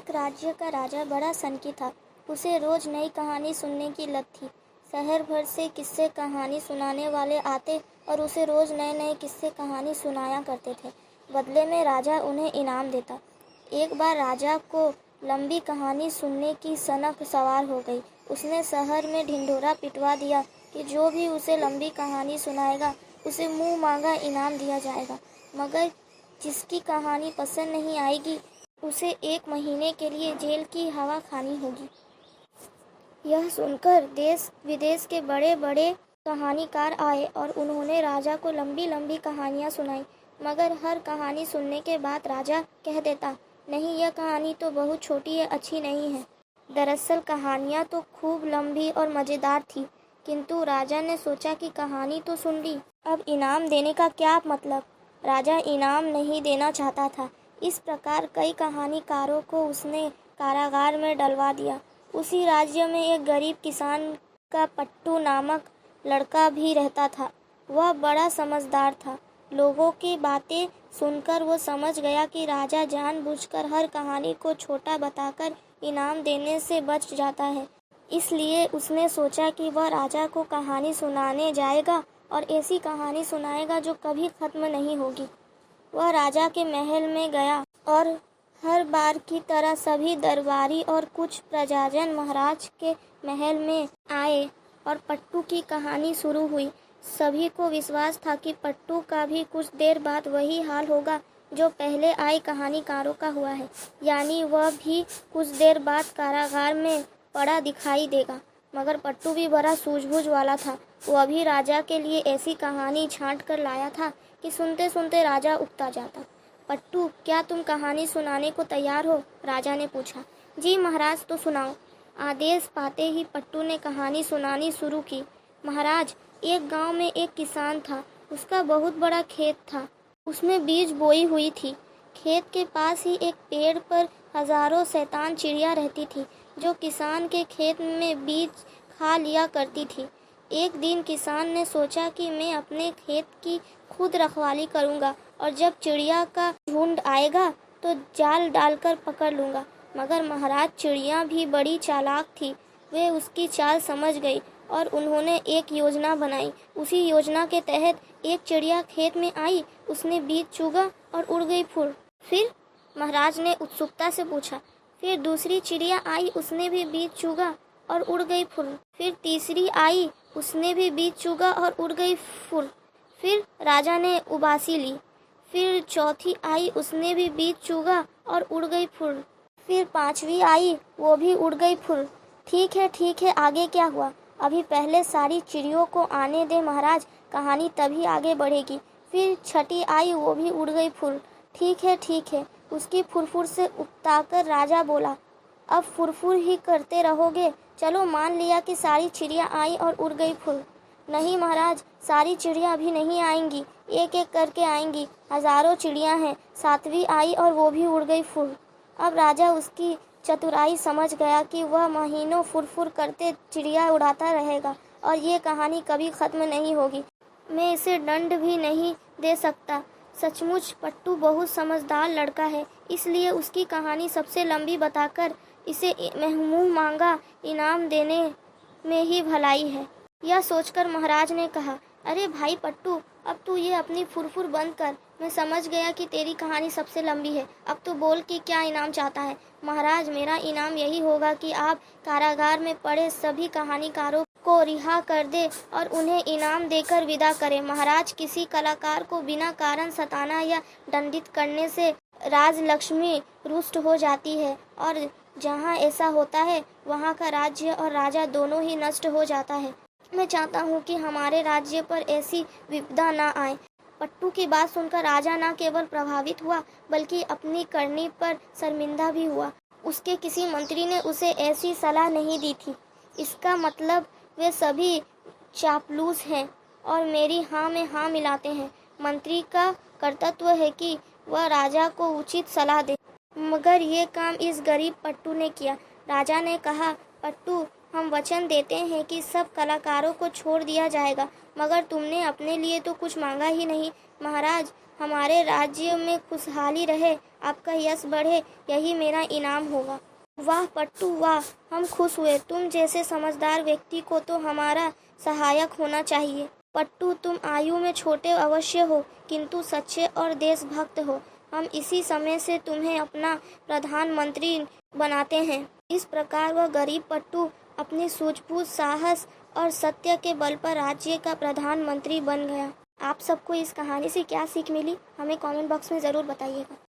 एक राज्य का राजा बड़ा सनकी था। उसे रोज नई कहानी सुनने की लत थी। शहर भर से किस्से कहानी सुनाने वाले आते और उसे रोज नए नए किस्से कहानी सुनाया करते थे। बदले में राजा उन्हें इनाम देता। एक बार राजा को लंबी कहानी सुनने की सनक सवार हो गई। उसने शहर में ढिंढोरा पिटवा दिया कि जो भी उसे लंबी कहानी सुनाएगा उसे मुंह मांगा इनाम दिया जाएगा, मगर जिसकी कहानी पसंद नहीं आएगी उसे 1 महीने के लिए जेल की हवा खानी होगी। यह सुनकर देश विदेश के बड़े बड़े कहानीकार आए और उन्होंने राजा को लंबी लंबी कहानियाँ सुनाई, मगर हर कहानी सुनने के बाद राजा कह देता, नहीं, यह कहानी तो बहुत छोटी है, अच्छी नहीं है। दरअसल कहानियाँ तो खूब लंबी और मज़ेदार थी, किंतु राजा ने सोचा कि कहानी तो सुन ली, अब इनाम देने का क्या मतलब। राजा इनाम नहीं देना चाहता था। इस प्रकार कई कहानीकारों को उसने कारागार में डलवा दिया। उसी राज्य में एक गरीब किसान का पट्टू नामक लड़का भी रहता था। वह बड़ा समझदार था। लोगों की बातें सुनकर वो समझ गया कि राजा जानबूझकर हर कहानी को छोटा बताकर इनाम देने से बच जाता है। इसलिए उसने सोचा कि वह राजा को कहानी सुनाने जाएगा और ऐसी कहानी सुनाएगा जो कभी ख़त्म नहीं होगी। वह राजा के महल में गया और हर बार की तरह सभी दरबारी और कुछ प्रजाजन महाराज के महल में आए और पट्टू की कहानी शुरू हुई। सभी को विश्वास था कि पट्टू का भी कुछ देर बाद वही हाल होगा जो पहले आए कहानीकारों का हुआ है, यानी वह भी कुछ देर बाद कारागार में पड़ा दिखाई देगा। मगर पट्टू भी बड़ा सूझबूझ वाला था। वह भी राजा के लिए ऐसी कहानी छांट कर लाया था कि सुनते सुनते राजा उकता जाता। पट्टू, क्या तुम कहानी सुनाने को तैयार हो? राजा ने पूछा। जी महाराज, तो सुनाओ। आदेश पाते ही पट्टू ने कहानी सुनानी शुरू की। महाराज, एक गांव में एक किसान था। उसका बहुत बड़ा खेत था। उसमें बीज बोई हुई थी। खेत के पास ही एक पेड़ पर हजारों शैतान चिड़िया रहती थी जो किसान के खेत में बीज खा लिया करती थी। एक दिन किसान ने सोचा कि मैं अपने खेत की खुद रखवाली करूंगा और जब चिड़िया का झुंड आएगा तो जाल डालकर पकड़ लूंगा। मगर महाराज, चिड़िया भी बड़ी चालाक थी। वे उसकी चाल समझ गई और उन्होंने एक योजना बनाई। उसी योजना के तहत एक चिड़िया खेत में आई, उसने बीज चुगा और उड़ गई फुर। फिर? महाराज ने उत्सुकता से पूछा। फिर दूसरी चिड़िया आई, उसने भी बीज चुगा और उड़ गई फुर। फिर तीसरी आई, उसने भी बीज चुगा और उड़ गई फुर। फिर राजा ने उबासी ली। फिर चौथी आई, उसने भी बीज चुगा और उड़ गई फुर। फिर पांचवी आई, वो भी उड़ गई फुर। ठीक है, आगे क्या हुआ? अभी पहले सारी चिड़ियों को आने दे महाराज, कहानी तभी आगे बढ़ेगी। फिर छठी आई, वो भी उड़ गई फुर। ठीक है। उसकी फुरफुर से उकताकर राजा बोला, अब फुरफुर ही करते रहोगे? चलो, मान लिया कि सारी चिड़िया आई और उड़ गई फुर। नहीं महाराज, सारी चिड़िया अभी नहीं आएंगी, एक एक करके आएंगी। हजारों चिड़िया हैं। सातवीं आई और वो भी उड़ गई फुर। अब राजा उसकी चतुराई समझ गया कि वह महीनों फुरफुर करते चिड़िया उड़ाता रहेगा और ये कहानी कभी ख़त्म नहीं होगी। मैं इसे दंड भी नहीं दे सकता। सचमुच पट्टू बहुत समझदार लड़का है, इसलिए उसकी कहानी सबसे लंबी बताकर इसे मुंह मांगा इनाम देने में ही भलाई है। यह सोचकर महाराज ने कहा, अरे भाई पट्टू, अब तू ये अपनी फुरफुर बंद कर। मैं समझ गया कि तेरी कहानी सबसे लंबी है। अब तो बोल कि क्या इनाम चाहता है। महाराज, मेरा इनाम यही होगा कि आप कारागार में पड़े सभी कहानीकारों को रिहा कर दे और उन्हें इनाम देकर विदा करें। महाराज, किसी कलाकार को बिना कारण सताना या दंडित करने से राजलक्ष्मी रुष्ट हो जाती है और जहाँ ऐसा होता है वहाँ का राज्य और राजा दोनों ही नष्ट हो जाता है। मैं चाहता हूँ कि हमारे राज्य पर ऐसी विपदा ना आए। पट्टू की बात सुनकर राजा न केवल प्रभावित हुआ बल्कि अपनी करनी पर शर्मिंदा भी हुआ। उसके किसी मंत्री ने उसे ऐसी सलाह नहीं दी थी। इसका मतलब वे सभी चापलूस हैं और मेरी हाँ में हाँ मिलाते हैं। मंत्री का कर्तव्य है कि वह राजा को उचित सलाह दे, मगर ये काम इस गरीब पट्टू ने किया। राजा ने कहा, पट्टू, हम वचन देते हैं कि सब कलाकारों को छोड़ दिया जाएगा, मगर तुमने अपने लिए तो कुछ मांगा ही नहीं। महाराज, हमारे राज्य में खुशहाली रहे, आपका यश बढ़े, यही मेरा इनाम होगा। वाह पट्टू वाह, हम खुश हुए। तुम जैसे समझदार व्यक्ति को तो हमारा सहायक होना चाहिए। पट्टू, तुम आयु में छोटे अवश्य हो, किंतु सच्चे और देशभक्त हो। हम इसी समय से तुम्हें अपना प्रधानमंत्री बनाते हैं। इस प्रकार वह गरीब पट्टू अपनी सूझबूझ, साहस और सत्य के बल पर राज्य का प्रधानमंत्री बन गया। आप सबको इस कहानी से क्या सीख मिली, हमें कमेंट बॉक्स में ज़रूर बताइएगा।